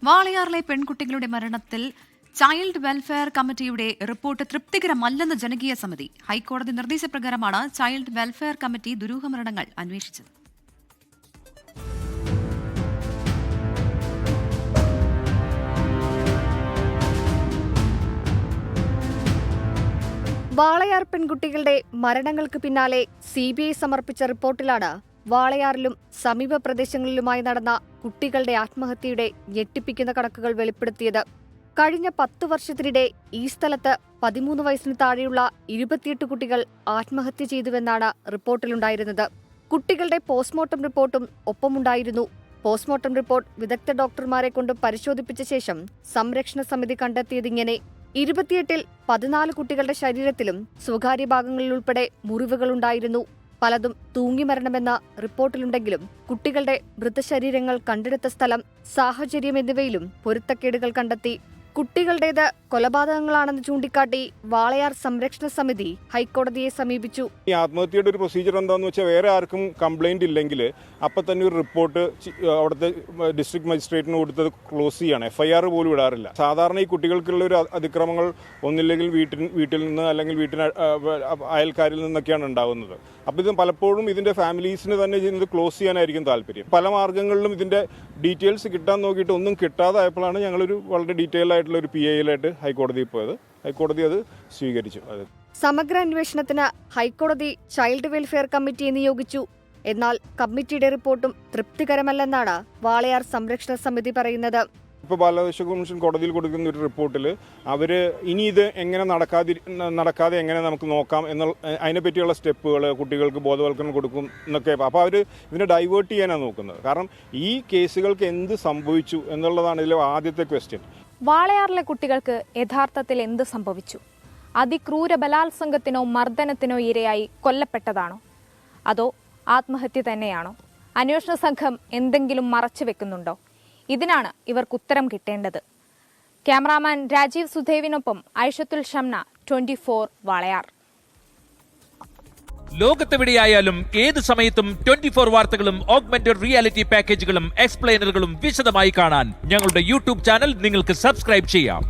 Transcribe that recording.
വാളയാറിലെ പെൺകുട്ടികളുടെ മരണത്തിൽ child welfare കമ്മിറ്റിയുടെ റിപ്പോർട്ട് തൃപ്തികരമല്ലെന്ന് ജനകീയ സമിതി. ഹൈക്കോടതി നിർദ്ദേശപ്രകാരമാണ് ചൈൽഡ് വെൽഫെയർ കമ്മിറ്റി ദുരൂഹമരണങ്ങൾ അന്വേഷിച്ചത്. വാളയാർ പെൺകുട്ടികളുടെ മരണങ്ങൾക്ക് പിന്നാലെ CBI സമർപ്പിച്ച റിപ്പോർട്ടിലാണ് വാളയാറിലും സമീപ പ്രദേശങ്ങളിലുമായി നടന്ന കുട്ടികളുടെ ആത്മഹത്യയുടെ ഞെട്ടിപ്പിക്കുന്ന കണക്കുകൾ വെളിപ്പെടുത്തിയത്. കഴിഞ്ഞ 10 വർഷത്തിനിടെ ഈ സ്ഥലത്ത് 13 വയസ്സിന് താഴെയുള്ള 28 കുട്ടികൾ ആത്മഹത്യ ചെയ്തുവെന്നാണ് റിപ്പോർട്ടിലുണ്ടായിരുന്നത്. കുട്ടികളുടെ പോസ്റ്റ്മോർട്ടം റിപ്പോർട്ടും ഒപ്പമുണ്ടായിരുന്നു. പോസ്റ്റ്മോർട്ടം റിപ്പോർട്ട് വിദഗ്ധ ഡോക്ടർമാരെ കൊണ്ട് പരിശോധിപ്പിച്ച ശേഷം സംരക്ഷണ സമിതി കണ്ടെത്തിയതിങ്ങനെ: 28-ൽ 14 കുട്ടികളുടെ ശരീരത്തിലും സ്വകാര്യ ഭാഗങ്ങളിലുൾപ്പെടെ മുറിവുകളുണ്ടായിരുന്നു. പലതും തൂങ്ങിമരണമെന്ന റിപ്പോർട്ടിലുണ്ടെങ്കിലും കുട്ടികളുടെ മൃതശരീരങ്ങൾ കണ്ടെടുത്ത സ്ഥലം, സാഹചര്യം എന്നിവയിലും പൊരുത്തക്കേടുകൾ കണ്ടെത്തി. കുട്ടികളുടേത് കൊലപാതകങ്ങളാണെന്ന് ചൂണ്ടിക്കാട്ടി വാളയാർ സംരക്ഷണ സമിതി ഹൈക്കോടതിയെ സമീപിച്ചു. ഈ ആത്മഹത്യയുടെ ഒരു പ്രൊസീജിയർ എന്താണെന്ന് വെച്ചാൽ, വേറെ ആർക്കും കംപ്ലൈന്റ് ഇല്ലെങ്കിൽ അപ്പം തന്നെ ഒരു റിപ്പോർട്ട് അവിടുത്തെ ഡിസ്ട്രിക്ട് മജിസ്ട്രേറ്റിന് കൊടുത്തത് ക്ലോസ് ചെയ്യാണ്. FIR പോലും ഇടാറില്ല. സാധാരണ ഈ കുട്ടികൾക്കുള്ള ഒരു അതിക്രമങ്ങൾ ഒന്നില്ലെങ്കിൽ വീട്ടിൽ നിന്ന് അല്ലെങ്കിൽ അയൽക്കാരിൽ നിന്നൊക്കെയാണ് ഉണ്ടാകുന്നത്. അപ്പോൾ ഇത് പലപ്പോഴും ഇതിന്റെ ഫാമിലീസിന് തന്നെ ഇത് ക്ലോസ് ചെയ്യാനായിരിക്കും താല്പര്യം. പല മാർഗ്ഗങ്ങളിലും ഇതിന്റെ ഡീറ്റെയിൽസ് കിട്ടാൻ നോക്കിയിട്ട് ഒന്നും കിട്ടാതായപ്പോഴാണ് ഞങ്ങളൊരു വളരെ ഡീറ്റെയിൽ ആയിട്ടുള്ള ഒരു PIയിലായിട്ട് ഹൈക്കോടതിയിൽ പോയത്. ഹൈക്കോടതി അത് സ്വീകരിച്ചു. സമഗ്ര അന്വേഷണത്തിന് ഹൈക്കോടതി ചൈൽഡ് വെൽഫെയർ കമ്മിറ്റിയെ നിയോഗിച്ചു. എന്നാൽ കമ്മിറ്റിയുടെ റിപ്പോർട്ടും തൃപ്തികരമല്ലെന്നാണ് വാളയാർ സംരക്ഷണ സമിതി പറയുന്നത്. ഇപ്പോൾ ബാലാവകാശ കമ്മീഷൻ കോടതിയിൽ കൊടുക്കുന്ന ഒരു റിപ്പോർട്ടിൽ അവർ ഇനി ഇത് എങ്ങനെ നടക്കാതെ എങ്ങനെ നമുക്ക് നോക്കാം അതിനെപ്പറ്റിയുള്ള സ്റ്റെപ്പുകൾ കുട്ടികൾക്ക് ബോധവൽക്കരണം കൊടുക്കും എന്നൊക്കെ. അപ്പോൾ അവർ ഇതിനെ ഡൈവേർട്ട് ചെയ്യാനാണ് നോക്കുന്നത്. കാരണം ഈ കേസുകൾക്ക് എന്ത് സംഭവിച്ചു എന്നുള്ളതാണ് ഇതിലെ ആദ്യത്തെ ക്വസ്റ്റ്യൻ. വാളയാറിലെ കുട്ടികൾക്ക് യഥാർത്ഥത്തിൽ എന്ത് സംഭവിച്ചു? അതിക്രൂര ബലാത്സംഗത്തിനോ മർദ്ദനത്തിനോ ഇരയായി കൊല്ലപ്പെട്ടതാണോ? അതോ ആത്മഹത്യ തന്നെയാണോ? അന്വേഷണ സംഘം എന്തെങ്കിലും മറച്ചു വെക്കുന്നുണ്ടോ? ഇതിനാണ് ഇവർക്ക് ഉത്തരം കിട്ടേണ്ടത്. ക്യാമറാമാൻ രാജീവ് സുധേവിനൊപ്പം ഐഷത്തുൽ ഷംന, 24 വാളയാർ. ലോകത്തെവിടെയായാലും ഏത് സമയത്തും 24 വാർത്തകളും ഓഗ്മെന്റഡ് റിയാലിറ്റി പാക്കേജുകളും എക്സ്പ്ലെയിനറുകളും വിശദമായി കാണാൻ ഞങ്ങളുടെ YouTube ചാനൽ നിങ്ങൾക്ക് സബ്സ്ക്രൈബ് ചെയ്യാം.